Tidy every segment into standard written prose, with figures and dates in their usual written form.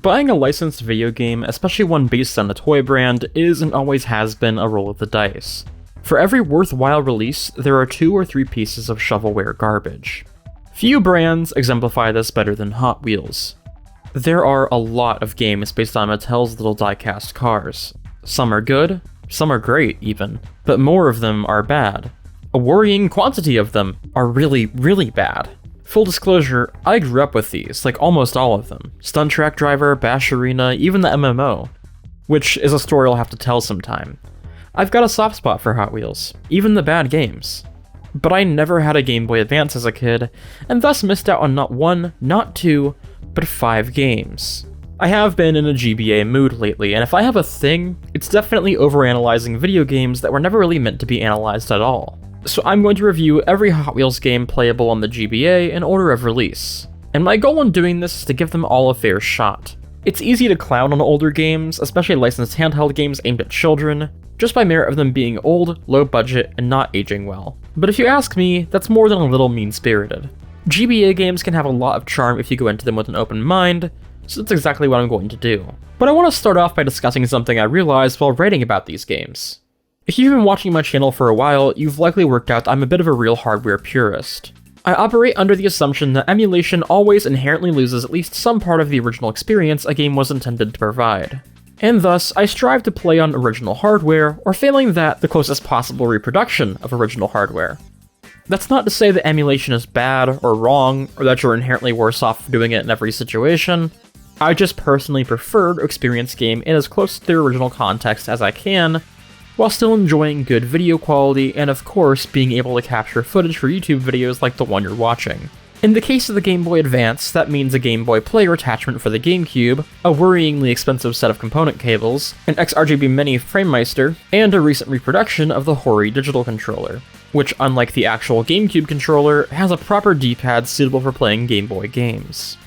Buying a licensed video game, especially one based on a toy brand, is and always has been a roll of the dice. For every worthwhile release, there are 2 or 3 pieces of shovelware garbage. Few brands exemplify this better than Hot Wheels. There are a lot of games based on Mattel's little die-cast cars. Some are good, some are great even, but more of them are bad. A worrying quantity of them are really, really bad. Full disclosure, I grew up with these, like almost all of them. Stunt Track Driver, Bash Arena, even the MMO. Which is a story I'll have to tell sometime. I've got a soft spot for Hot Wheels, even the bad games. But I never had a Game Boy Advance as a kid, and thus missed out on not 1, not 2, but 5 games. I have been in a GBA mood lately, and if I have a thing, it's definitely overanalyzing video games that were never really meant to be analyzed at all. So I'm going to review every Hot Wheels game playable on the GBA in order of release. And my goal in doing this is to give them all a fair shot. It's easy to clown on older games, especially licensed handheld games aimed at children, just by merit of them being old, low budget, and not aging well. But if you ask me, that's more than a little mean-spirited. GBA games can have a lot of charm if you go into them with an open mind, so that's exactly what I'm going to do. But I want to start off by discussing something I realized while writing about these games. If you've been watching my channel for a while, you've likely worked out that I'm a bit of a real hardware purist. I operate under the assumption that emulation always inherently loses at least some part of the original experience a game was intended to provide. And thus, I strive to play on original hardware, or failing that, the closest possible reproduction of original hardware. That's not to say that emulation is bad or wrong, or that you're inherently worse off for doing it in every situation. I just personally prefer to experience game in as close to their original context as I can, while still enjoying good video quality and of course being able to capture footage for YouTube videos like the one you're watching. In the case of the Game Boy Advance, that means a Game Boy player attachment for the GameCube, a worryingly expensive set of component cables, an XRGB Mini FrameMeister, and a recent reproduction of the Hori digital controller, which unlike the actual GameCube controller, has a proper D-pad suitable for playing Game Boy games.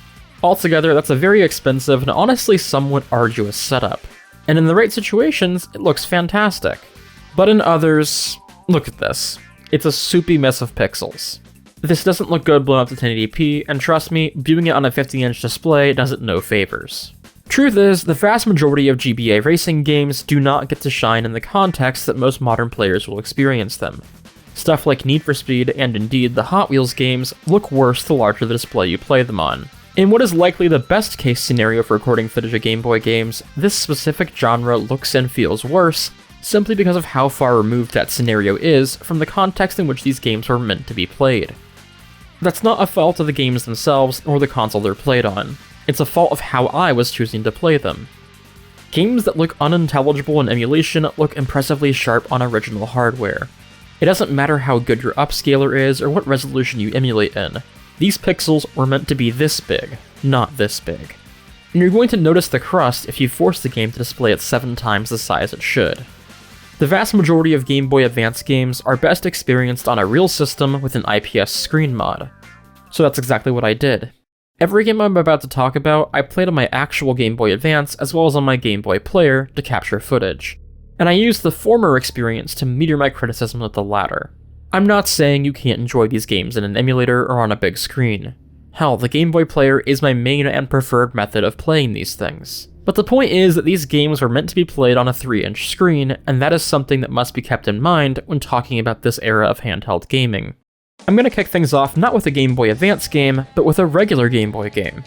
Altogether, that's a very expensive and honestly somewhat arduous setup, and in the right situations, it looks fantastic. But in others, look at this. It's a soupy mess of pixels. This doesn't look good blown up to 1080p, and trust me, viewing it on a 50-inch display does it no favors. Truth is, the vast majority of GBA racing games do not get to shine in the context that most modern players will experience them. Stuff like Need for Speed and indeed the Hot Wheels games look worse the larger the display you play them on. In what is likely the best case scenario for recording footage of Game Boy games, this specific genre looks and feels worse, simply because of how far removed that scenario is from the context in which these games were meant to be played. That's not a fault of the games themselves or the console they're played on. It's a fault of how I was choosing to play them. Games that look unintelligible in emulation look impressively sharp on original hardware. It doesn't matter how good your upscaler is or what resolution you emulate in. These pixels were meant to be this big, not this big. And you're going to notice the crust if you force the game to display at 7 times the size it should. The vast majority of Game Boy Advance games are best experienced on a real system with an IPS screen mod. So that's exactly what I did. Every game I'm about to talk about, I played on my actual Game Boy Advance as well as on my Game Boy Player to capture footage. And I used the former experience to meter my criticism of the latter. I'm not saying you can't enjoy these games in an emulator or on a big screen. Hell, the Game Boy Player is my main and preferred method of playing these things. But the point is that these games were meant to be played on a 3-inch screen, and that is something that must be kept in mind when talking about this era of handheld gaming. I'm gonna kick things off not with a Game Boy Advance game, but with a regular Game Boy game.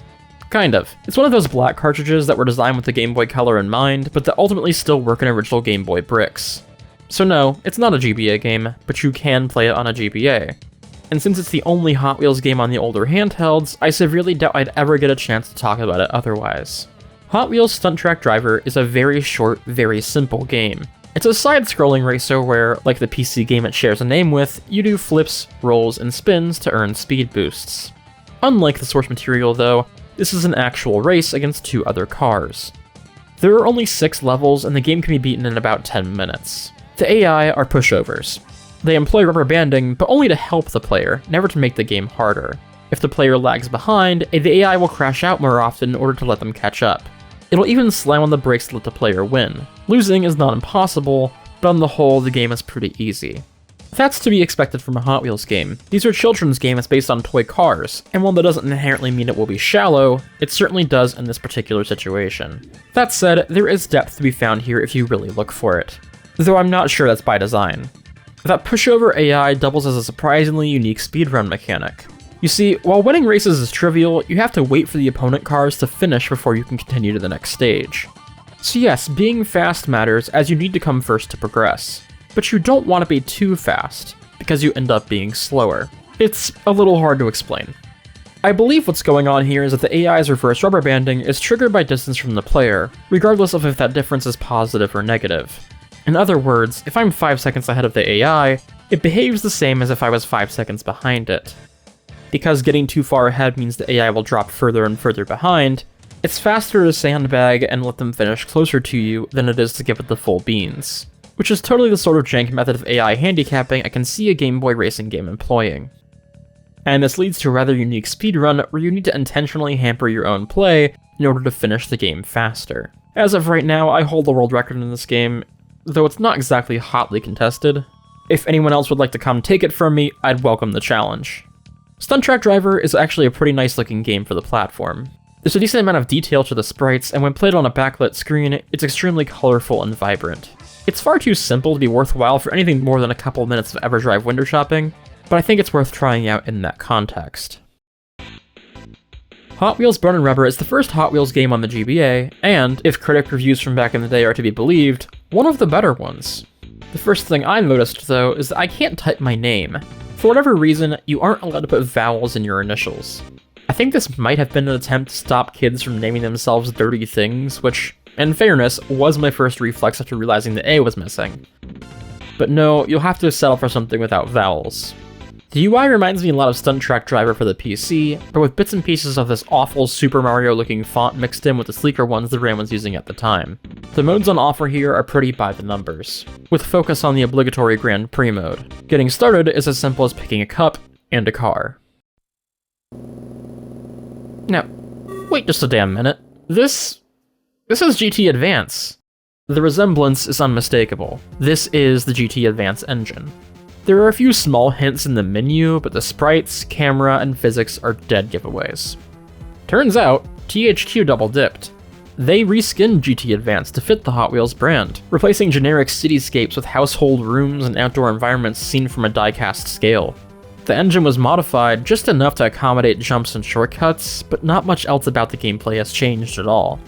Kind of. It's one of those black cartridges that were designed with the Game Boy Color in mind, but that ultimately still work in original Game Boy bricks. So no, it's not a GBA game, but you can play it on a GBA. And since it's the only Hot Wheels game on the older handhelds, I severely doubt I'd ever get a chance to talk about it otherwise. Hot Wheels Stunt Track Driver is a very short, very simple game. It's a side-scrolling racer where, like the PC game it shares a name with, you do flips, rolls, and spins to earn speed boosts. Unlike the source material though, this is an actual race against 2 other cars. There are only 6 levels and the game can be beaten in about 10 minutes. The AI are pushovers. They employ rubber banding, but only to help the player, never to make the game harder. If the player lags behind, the AI will crash out more often in order to let them catch up. It'll even slam on the brakes to let the player win. Losing is not impossible, but on the whole, the game is pretty easy. That's to be expected from a Hot Wheels game. These are children's games based on toy cars, and while that doesn't inherently mean it will be shallow, it certainly does in this particular situation. That said, there is depth to be found here if you really look for it, though I'm not sure that's by design. That pushover AI doubles as a surprisingly unique speedrun mechanic. You see, while winning races is trivial, you have to wait for the opponent cars to finish before you can continue to the next stage. So yes, being fast matters as you need to come first to progress. But you don't want to be too fast, because you end up being slower. It's a little hard to explain. I believe what's going on here is that the AI's reverse rubber banding is triggered by distance from the player, regardless of if that difference is positive or negative. In other words, if I'm 5 seconds ahead of the AI, it behaves the same as if I was 5 seconds behind it. Because getting too far ahead means the AI will drop further and further behind, it's faster to sandbag and let them finish closer to you than it is to give it the full beans. Which is totally the sort of jank method of AI handicapping I can see a Game Boy racing game employing. And this leads to a rather unique speedrun where you need to intentionally hamper your own play in order to finish the game faster. As of right now, I hold the world record in this game, though it's not exactly hotly contested. If anyone else would like to come take it from me, I'd welcome the challenge. Stunt Track Driver is actually a pretty nice looking game for the platform. There's a decent amount of detail to the sprites, and when played on a backlit screen, it's extremely colorful and vibrant. It's far too simple to be worthwhile for anything more than a couple minutes of EverDrive window shopping, but I think it's worth trying out in that context. Hot Wheels Burnin' Rubber is the first Hot Wheels game on the GBA, and, if critic reviews from back in the day are to be believed, one of the better ones. The first thing I noticed, though, is that I can't type my name. For whatever reason, you aren't allowed to put vowels in your initials. I think this might have been an attempt to stop kids from naming themselves dirty things, which, in fairness, was my first reflex after realizing the A was missing. But no, you'll have to settle for something without vowels. The UI reminds me a lot of Stunt Track Driver for the PC, but with bits and pieces of this awful Super Mario looking font mixed in with the sleeker ones the brand was using at the time. The modes on offer here are pretty by the numbers, with focus on the obligatory Grand Prix mode. Getting started is as simple as picking a cup and a car. Now, wait just a damn minute. This is GT Advance. The resemblance is unmistakable. This is the GT Advance engine. There are a few small hints in the menu, but the sprites, camera, and physics are dead giveaways. Turns out, THQ double-dipped. They reskinned GT Advance to fit the Hot Wheels brand, replacing generic cityscapes with household rooms and outdoor environments seen from a die-cast scale. The engine was modified just enough to accommodate jumps and shortcuts, but not much else about the gameplay has changed at all.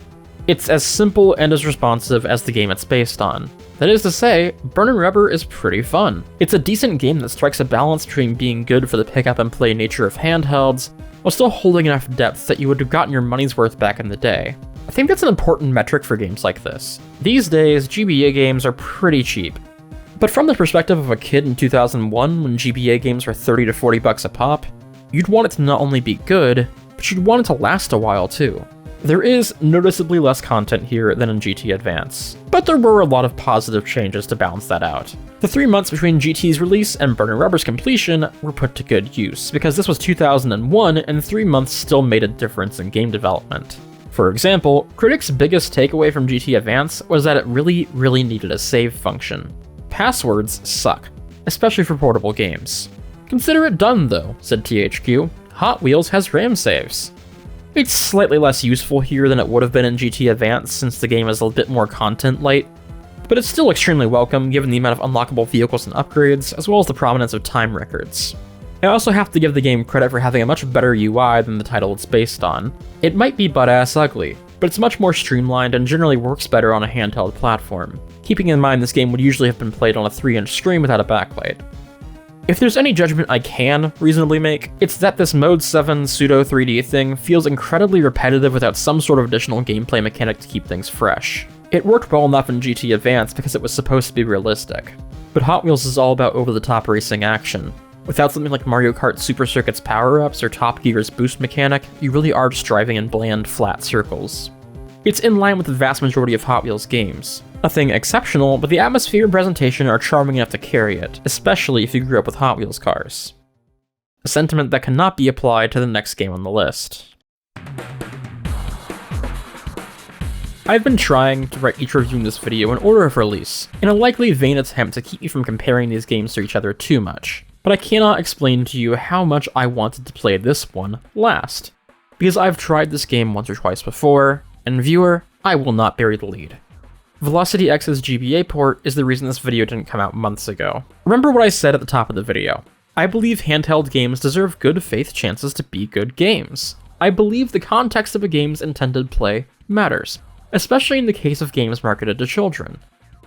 It's as simple and as responsive as the game it's based on. That is to say, Burnin' Rubber is pretty fun. It's a decent game that strikes a balance between being good for the pick-up-and-play nature of handhelds, while still holding enough depth that you would have gotten your money's worth back in the day. I think that's an important metric for games like this. These days, GBA games are pretty cheap. But from the perspective of a kid in 2001, when GBA games were 30 to 40 bucks a pop, you'd want it to not only be good, but you'd want it to last a while too. There is noticeably less content here than in GT Advance, but there were a lot of positive changes to balance that out. The 3 months between GT's release and Burnin' Rubber's completion were put to good use, because this was 2001 and 3 months still made a difference in game development. For example, critics' biggest takeaway from GT Advance was that it really needed a save function. Passwords suck, especially for portable games. Consider it done though, said THQ. Hot Wheels has RAM saves. It's slightly less useful here than it would have been in GT Advance since the game is a bit more content light, but it's still extremely welcome given the amount of unlockable vehicles and upgrades, as well as the prominence of time records. I also have to give the game credit for having a much better UI than the title it's based on. It might be butt-ass ugly, but it's much more streamlined and generally works better on a handheld platform, keeping in mind this game would usually have been played on a 3-inch screen without a backlight. If there's any judgment I can reasonably make, it's that this Mode 7 pseudo 3D thing feels incredibly repetitive without some sort of additional gameplay mechanic to keep things fresh. It worked well enough in GT Advance because it was supposed to be realistic, but Hot Wheels is all about over-the-top racing action. Without something like Mario Kart Super Circuit's power-ups or Top Gear's boost mechanic, you really are just driving in bland, flat circles. It's in line with the vast majority of Hot Wheels games. Nothing exceptional, but the atmosphere and presentation are charming enough to carry it, especially if you grew up with Hot Wheels cars. A sentiment that cannot be applied to the next game on the list. I've been trying to write each review in this video in order of release, in a likely vain attempt to keep you from comparing these games to each other too much, but I cannot explain to you how much I wanted to play this one last, because I've tried this game once or twice before, and viewer, I will not bury the lead. Velocity X's GBA port is the reason this video didn't come out months ago. Remember what I said at the top of the video. I believe handheld games deserve good faith chances to be good games. I believe the context of a game's intended play matters, especially in the case of games marketed to children.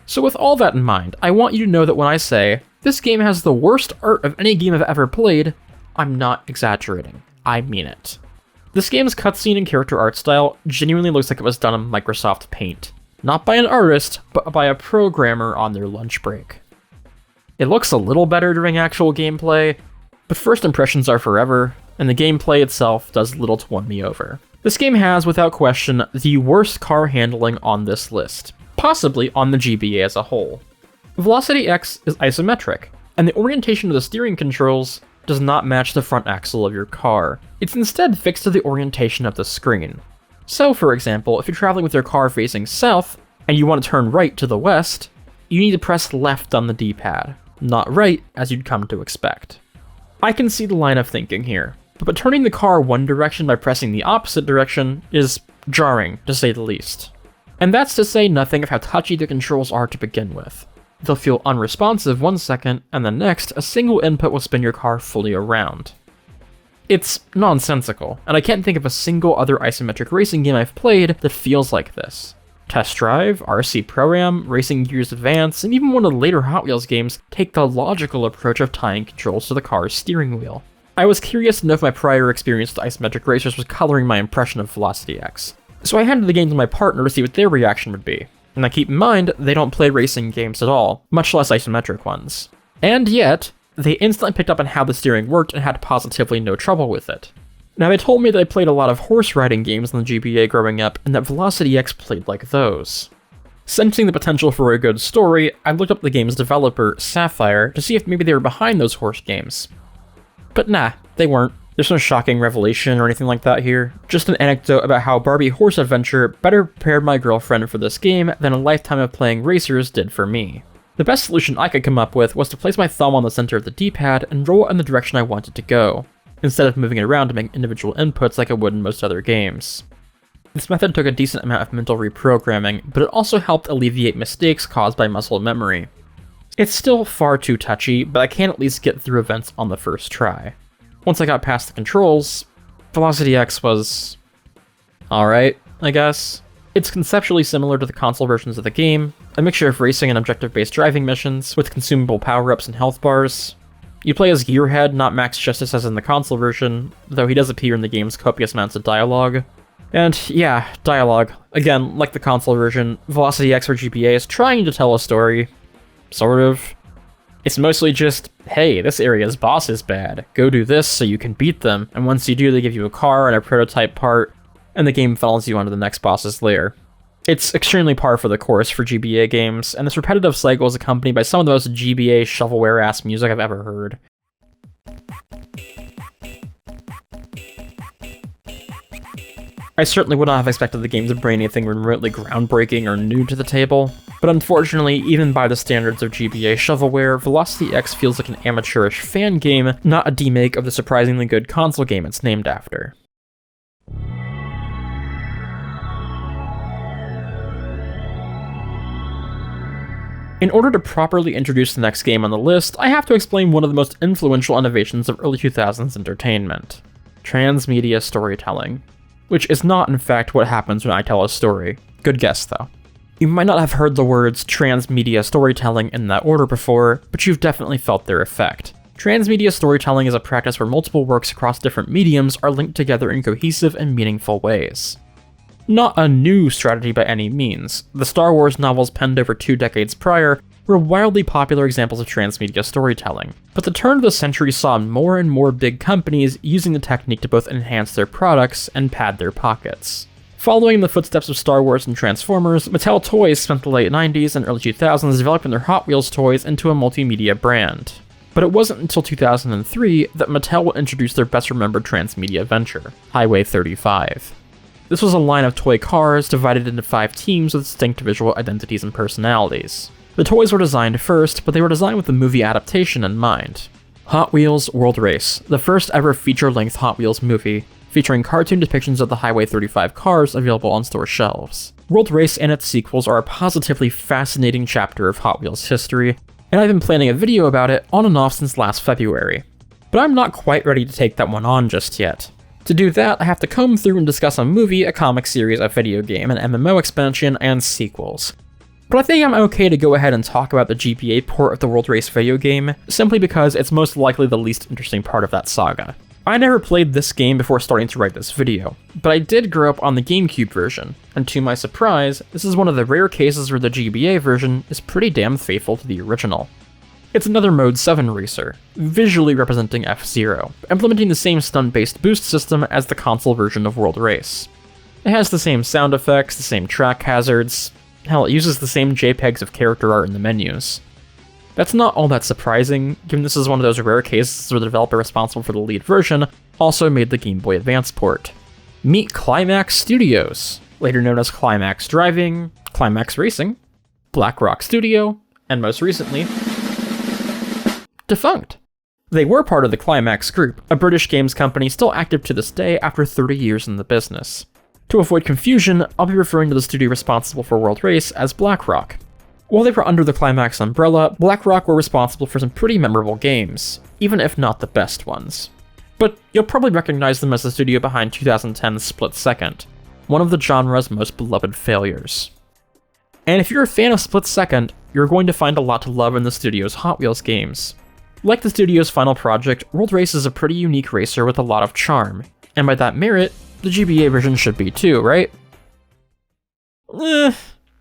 So with all that in mind, I want you to know that when I say, this game has the worst art of any game I've ever played, I'm not exaggerating. I mean it. This game's cutscene and character art style genuinely looks like it was done in Microsoft Paint. Not by an artist, but by a programmer on their lunch break. It looks a little better during actual gameplay, but first impressions are forever, and the gameplay itself does little to win me over. This game has, without question, the worst car handling on this list, possibly on the GBA as a whole. Velocity X is isometric, and the orientation of the steering controls does not match the front axle of your car. It's instead fixed to the orientation of the screen. So, for example, if you're traveling with your car facing south, and you want to turn right to the west, you need to press left on the D-pad, not right as you'd come to expect. I can see the line of thinking here, but turning the car one direction by pressing the opposite direction is jarring, to say the least. And that's to say nothing of how touchy the controls are to begin with. They'll feel unresponsive one second, and the next, a single input will spin your car fully around. It's nonsensical, and I can't think of a single other isometric racing game I've played that feels like this. Test Drive, RC Pro-Am, Racing Gears Advance, and even one of the later Hot Wheels games take the logical approach of tying controls to the car's steering wheel. I was curious to know if my prior experience with isometric racers was coloring my impression of Velocity X, so I handed the game to my partner to see what their reaction would be. And I keep in mind, they don't play racing games at all, much less isometric ones. And yet, they instantly picked up on how the steering worked and had positively no trouble with it. Now they told me that I played a lot of horse riding games in the GBA growing up, and that Velocity X played like those. Sensing the potential for a good story, I looked up the game's developer, Sapphire, to see if maybe they were behind those horse games. But nah, they weren't. There's no shocking revelation or anything like that here. Just an anecdote about how Barbie Horse Adventure better prepared my girlfriend for this game than a lifetime of playing racers did for me. The best solution I could come up with was to place my thumb on the center of the D-pad and roll it in the direction I wanted to go, instead of moving it around to make individual inputs like I would in most other games. This method took a decent amount of mental reprogramming, but it also helped alleviate mistakes caused by muscle memory. It's still far too touchy, but I can at least get through events on the first try. Once I got past the controls, Velocity X was alright, I guess. It's conceptually similar to the console versions of the game, a mixture of racing and objective-based driving missions, with consumable power-ups and health bars. You play as Gearhead, not Max Justice as in the console version, though he does appear in the game's copious amounts of dialogue. And yeah, dialogue. Again, like the console version, Velocity X for GBA is trying to tell a story. Sort of. It's mostly just, hey, this area's boss is bad, go do this so you can beat them, and once you do they give you a car and a prototype part, and the game funnels you onto the next boss's lair. It's extremely par for the course for GBA games, and this repetitive cycle is accompanied by some of the most GBA shovelware-ass music I've ever heard. I certainly would not have expected the game to bring anything remotely groundbreaking or new to the table, but unfortunately, even by the standards of GBA shovelware, Velocity X feels like an amateurish fan game, not a demake of the surprisingly good console game it's named after. In order to properly introduce the next game on the list, I have to explain one of the most influential innovations of early 2000s entertainment: transmedia storytelling. Which is not, in fact, what happens when I tell a story. Good guess, though. You might not have heard the words transmedia storytelling in that order before, but you've definitely felt their effect. Transmedia storytelling is a practice where multiple works across different mediums are linked together in cohesive and meaningful ways. Not a new strategy by any means. The Star Wars novels penned over 2 decades prior were wildly popular examples of transmedia storytelling, but the turn of the century saw more and more big companies using the technique to both enhance their products and pad their pockets. Following in the footsteps of Star Wars and Transformers, Mattel Toys spent the late 90s and early 2000s developing their Hot Wheels toys into a multimedia brand. But it wasn't until 2003 that Mattel would introduce their best remembered transmedia venture, Highway 35. This was a line of toy cars divided into 5 teams with distinct visual identities and personalities. The toys were designed first, but they were designed with the movie adaptation in mind. Hot Wheels World Race, the first ever feature-length Hot Wheels movie, featuring cartoon depictions of the Highway 35 cars available on store shelves. World Race and its sequels are a positively fascinating chapter of Hot Wheels history, and I've been planning a video about it on and off since last February. But I'm not quite ready to take that one on just yet. To do that, I have to comb through and discuss a movie, a comic series, a video game, an MMO expansion, and sequels. But I think I'm okay to go ahead and talk about the GBA port of the World Race video game, simply because it's most likely the least interesting part of that saga. I never played this game before starting to write this video, but I did grow up on the GameCube version, and to my surprise, this is one of the rare cases where the GBA version is pretty damn faithful to the original. It's another Mode 7 racer, visually representing F-Zero, implementing the same stunt-based boost system as the console version of World Race. It has the same sound effects, the same track hazards, hell, it uses the same JPEGs of character art in the menus. That's not all that surprising, given this is one of those rare cases where the developer responsible for the lead version also made the Game Boy Advance port. Meet Climax Studios, later known as Climax Driving, Climax Racing, Black Rock Studio, and most recently, defunct. They were part of the Climax Group, a British games company still active to this day after 30 years in the business. To avoid confusion, I'll be referring to the studio responsible for World Race as Black Rock. While they were under the Climax umbrella, Black Rock were responsible for some pretty memorable games, even if not the best ones. But you'll probably recognize them as the studio behind 2010's Split Second, one of the genre's most beloved failures. And if you're a fan of Split Second, you're going to find a lot to love in the studio's Hot Wheels games. Like the studio's final project, World Race is a pretty unique racer with a lot of charm, and by that merit, the GBA version should be too, right?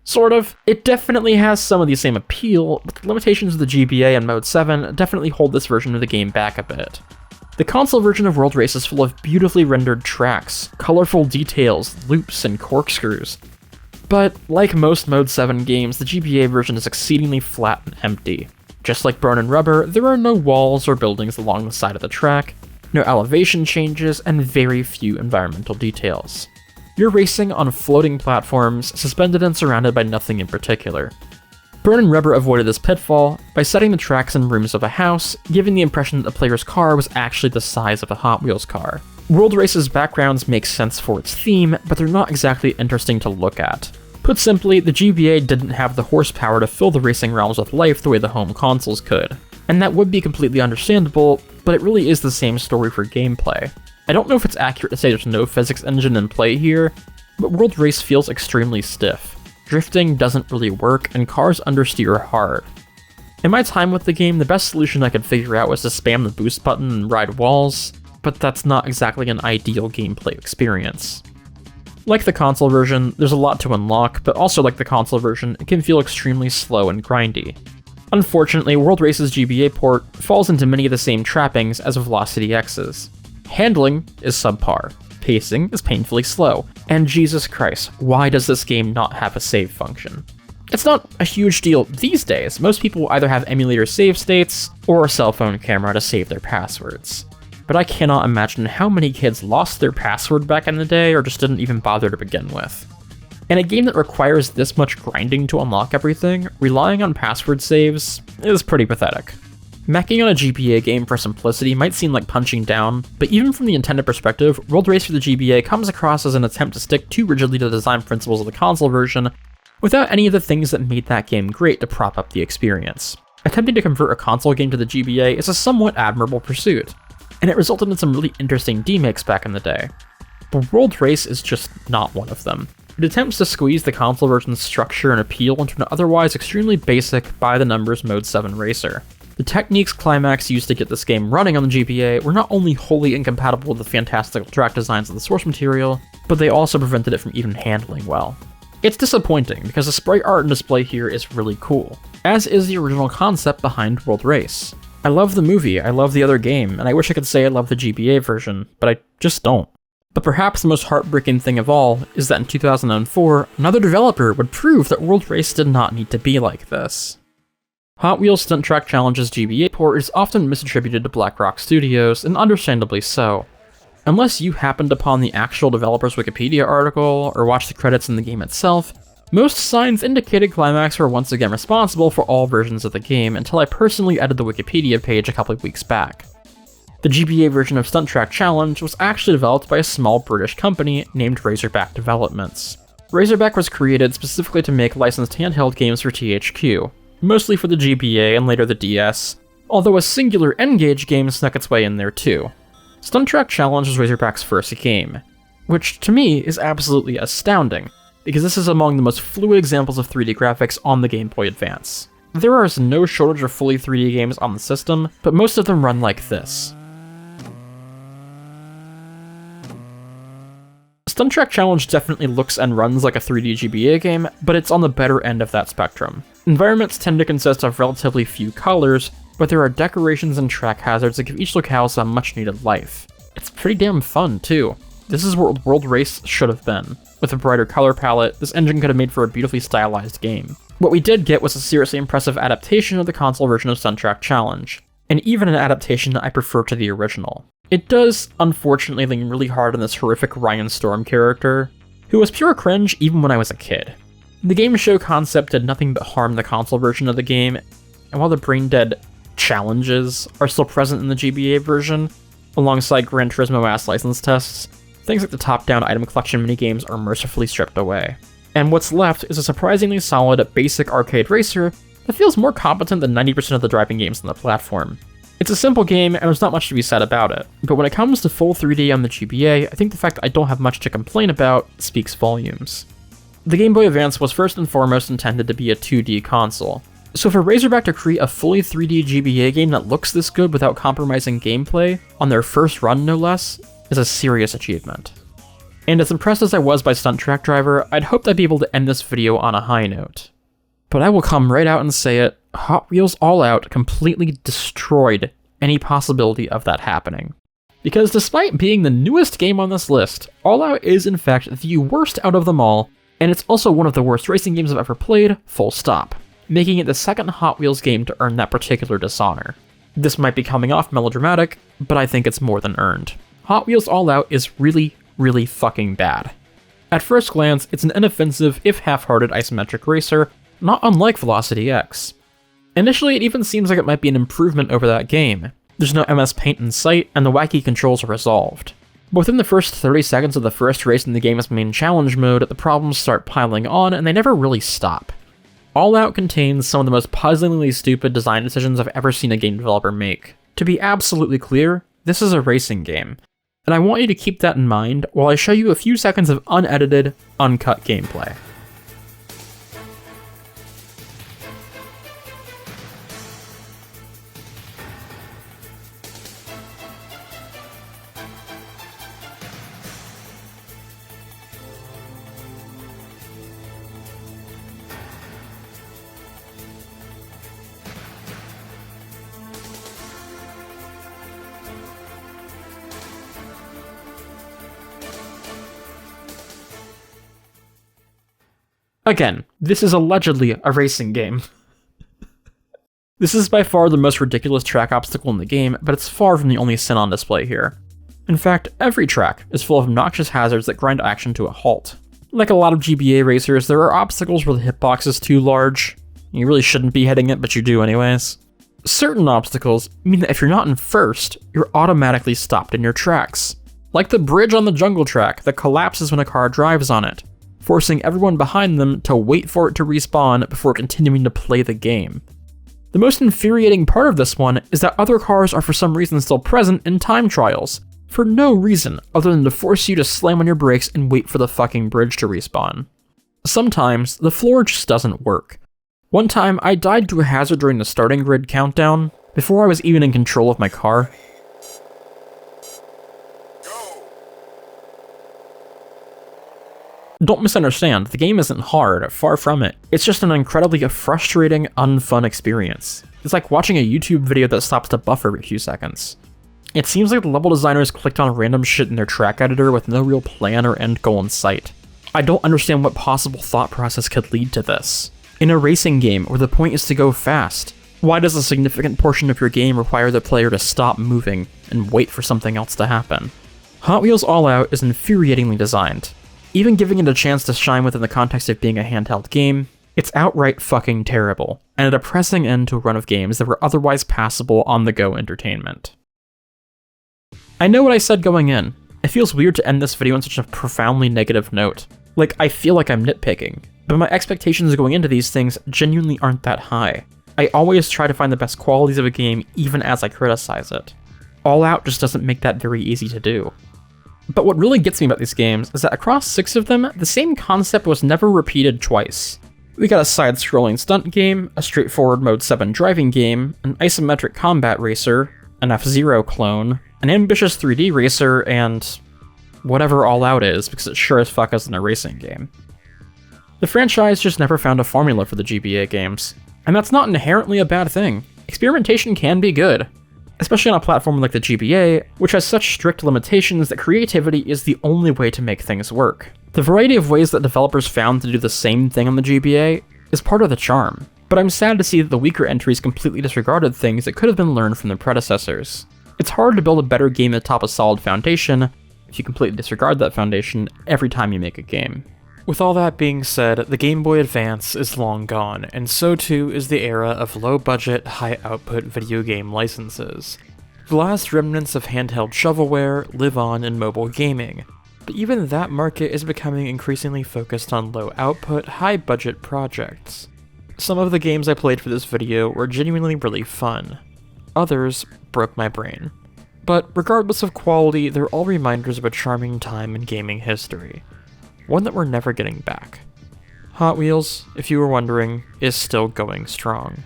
Sort of. It definitely has some of the same appeal, but the limitations of the GBA and Mode 7 definitely hold this version of the game back a bit. The console version of World Race is full of beautifully rendered tracks, colorful details, loops, and corkscrews. But like most Mode 7 games, the GBA version is exceedingly flat and empty. Just like Burn and Rubber, there are no walls or buildings along the side of the track, no elevation changes, and very few environmental details. You're racing on floating platforms, suspended and surrounded by nothing in particular. Burn and Rubber avoided this pitfall by setting the tracks in rooms of a house, giving the impression that the player's car was actually the size of a Hot Wheels car. World Race's backgrounds make sense for its theme, but they're not exactly interesting to look at. Put simply, the GBA didn't have the horsepower to fill the racing realms with life the way the home consoles could. And that would be completely understandable, but it really is the same story for gameplay. I don't know if it's accurate to say there's no physics engine in play here, but World Race feels extremely stiff. Drifting doesn't really work, and cars understeer hard. In my time with the game, the best solution I could figure out was to spam the boost button and ride walls, but that's not exactly an ideal gameplay experience. Like the console version, there's a lot to unlock, but also like the console version, it can feel extremely slow and grindy. Unfortunately, World Race's GBA port falls into many of the same trappings as Velocity X's. Handling is subpar, pacing is painfully slow, and Jesus Christ, why does this game not have a save function? It's not a huge deal these days. Most people either have emulator save states or a cell phone camera to save their passwords. But I cannot imagine how many kids lost their password back in the day or just didn't even bother to begin with. In a game that requires this much grinding to unlock everything, relying on password saves is pretty pathetic. Macking on a GBA game for simplicity might seem like punching down, but even from the intended perspective, World Race for the GBA comes across as an attempt to stick too rigidly to the design principles of the console version, without any of the things that made that game great to prop up the experience. Attempting to convert a console game to the GBA is a somewhat admirable pursuit, and it resulted in some really interesting demakes back in the day. But World Race is just not one of them. It attempts to squeeze the console version's structure and appeal into an otherwise extremely basic, by-the-numbers Mode 7 racer. The techniques Climax used to get this game running on the GBA were not only wholly incompatible with the fantastical track designs of the source material, but they also prevented it from even handling well. It's disappointing, because the sprite art and display here is really cool, as is the original concept behind World Race. I love the movie, I love the other game, and I wish I could say I love the GBA version, but I just don't. But perhaps the most heartbreaking thing of all is that in 2004, another developer would prove that World Race did not need to be like this. Hot Wheels Stunt Track Challenge's GBA port is often misattributed to Black Rock Studios, and understandably so. Unless you happened upon the actual developer's Wikipedia article or watched the credits in the game itself, most signs indicated Climax were once again responsible for all versions of the game until I personally edited the Wikipedia page a couple of weeks back. The GBA version of Stunt Track Challenge was actually developed by a small British company named Razorback Developments. Razorback was created specifically to make licensed handheld games for THQ, mostly for the GBA and later the DS, although a singular N-Gage game snuck its way in there too. Stunt Track Challenge was Razorback's first game, which to me is absolutely astounding, because this is among the most fluid examples of 3D graphics on the Game Boy Advance. There is no shortage of fully 3D games on the system, but most of them run like this. Stunt Track Challenge definitely looks and runs like a 3D GBA game, but it's on the better end of that spectrum. Environments tend to consist of relatively few colors, but there are decorations and track hazards that give each locale some much needed life. It's pretty damn fun too. This is what World Race should have been. With a brighter color palette, this engine could have made for a beautifully stylized game. What we did get was a seriously impressive adaptation of the console version of Stunt Track Challenge, and even an adaptation I prefer to the original. It does, unfortunately, lean really hard on this horrific Ryan Storm character, who was pure cringe even when I was a kid. The game show concept did nothing but harm the console version of the game, and while the brain-dead challenges are still present in the GBA version, alongside Gran Turismo-ass license tests, things like the top-down item collection minigames are mercifully stripped away. And what's left is a surprisingly solid, basic arcade racer that feels more competent than 90% of the driving games on the platform. It's a simple game, and there's not much to be said about it, but when it comes to full 3D on the GBA, I think the fact that I don't have much to complain about speaks volumes. The Game Boy Advance was first and foremost intended to be a 2D console, so for Razorback to create a fully 3D GBA game that looks this good without compromising gameplay, on their first run no less, is a serious achievement. And as impressed as I was by Stunt Track Driver, I'd hoped I'd be able to end this video on a high note. But I will come right out and say it, Hot Wheels All Out completely destroyed any possibility of that happening. Because despite being the newest game on this list, All Out is in fact the worst out of them all, and it's also one of the worst racing games I've ever played, full stop, making it the second Hot Wheels game to earn that particular dishonor. This might be coming off melodramatic, but I think it's more than earned. Hot Wheels All Out is really fucking bad. At first glance, it's an inoffensive, if half-hearted isometric racer, not unlike Velocity X. Initially, it even seems like it might be an improvement over that game. There's no MS Paint in sight, and the wacky controls are resolved. But within the first 30 seconds of the first race in the game's main challenge mode, the problems start piling on, and they never really stop. All Out contains some of the most puzzlingly stupid design decisions I've ever seen a game developer make. To be absolutely clear, this is a racing game, and I want you to keep that in mind while I show you a few seconds of unedited, uncut gameplay. Again, this is allegedly a racing game. This is by far the most ridiculous track obstacle in the game, but it's far from the only sin on display here. In fact, every track is full of obnoxious hazards that grind action to a halt. Like a lot of GBA racers, there are obstacles where the hitbox is too large. You really shouldn't be hitting it, but you do anyways. Certain obstacles mean that if you're not in first, you're automatically stopped in your tracks. Like the bridge on the jungle track that collapses when a car drives on it, forcing everyone behind them to wait for it to respawn before continuing to play the game. The most infuriating part of this one is that other cars are for some reason still present in time trials, for no reason other than to force you to slam on your brakes and wait for the fucking bridge to respawn. Sometimes, the floor just doesn't work. One time, I died to a hazard during the starting grid countdown, before I was even in control of my car. Don't misunderstand, the game isn't hard, far from it. It's just an incredibly frustrating, unfun experience. It's like watching a YouTube video that stops to buffer every few seconds. It seems like the level designers clicked on random shit in their track editor with no real plan or end goal in sight. I don't understand what possible thought process could lead to this. In a racing game where the point is to go fast, why does a significant portion of your game require the player to stop moving and wait for something else to happen? Hot Wheels All Out is infuriatingly designed. Even giving it a chance to shine within the context of being a handheld game, it's outright fucking terrible, and a depressing end to a run of games that were otherwise passable on-the-go entertainment. I know what I said going in. It feels weird to end this video on such a profoundly negative note. Like, I feel like I'm nitpicking, but my expectations going into these things genuinely aren't that high. I always try to find the best qualities of a game even as I criticize it. All Out just doesn't make that very easy to do. But what really gets me about these games is that across 6 of them, the same concept was never repeated twice. We got a side-scrolling stunt game, a straightforward Mode 7 driving game, an isometric combat racer, an F-Zero clone, an ambitious 3D racer, and whatever All Out is, because it sure as fuck isn't a racing game. The franchise just never found a formula for the GBA games, and that's not inherently a bad thing. Experimentation can be good, especially on a platform like the GBA, which has such strict limitations that creativity is the only way to make things work. The variety of ways that developers found to do the same thing on the GBA is part of the charm, but I'm sad to see that the weaker entries completely disregarded things that could have been learned from their predecessors. It's hard to build a better game atop a solid foundation if you completely disregard that foundation every time you make a game. With all that being said, the Game Boy Advance is long gone, and so too is the era of low-budget, high-output video game licenses. The last remnants of handheld shovelware live on in mobile gaming, but even that market is becoming increasingly focused on low-output, high-budget projects. Some of the games I played for this video were genuinely really fun. Others broke my brain. But regardless of quality, they're all reminders of a charming time in gaming history. One that we're never getting back. Hot Wheels, if you were wondering, is still going strong.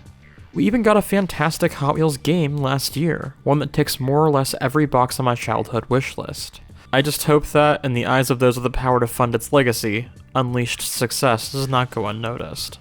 We even got a fantastic Hot Wheels game last year, one that ticks more or less every box on my childhood wishlist. I just hope that, in the eyes of those with the power to fund its legacy, Unleashed success does not go unnoticed.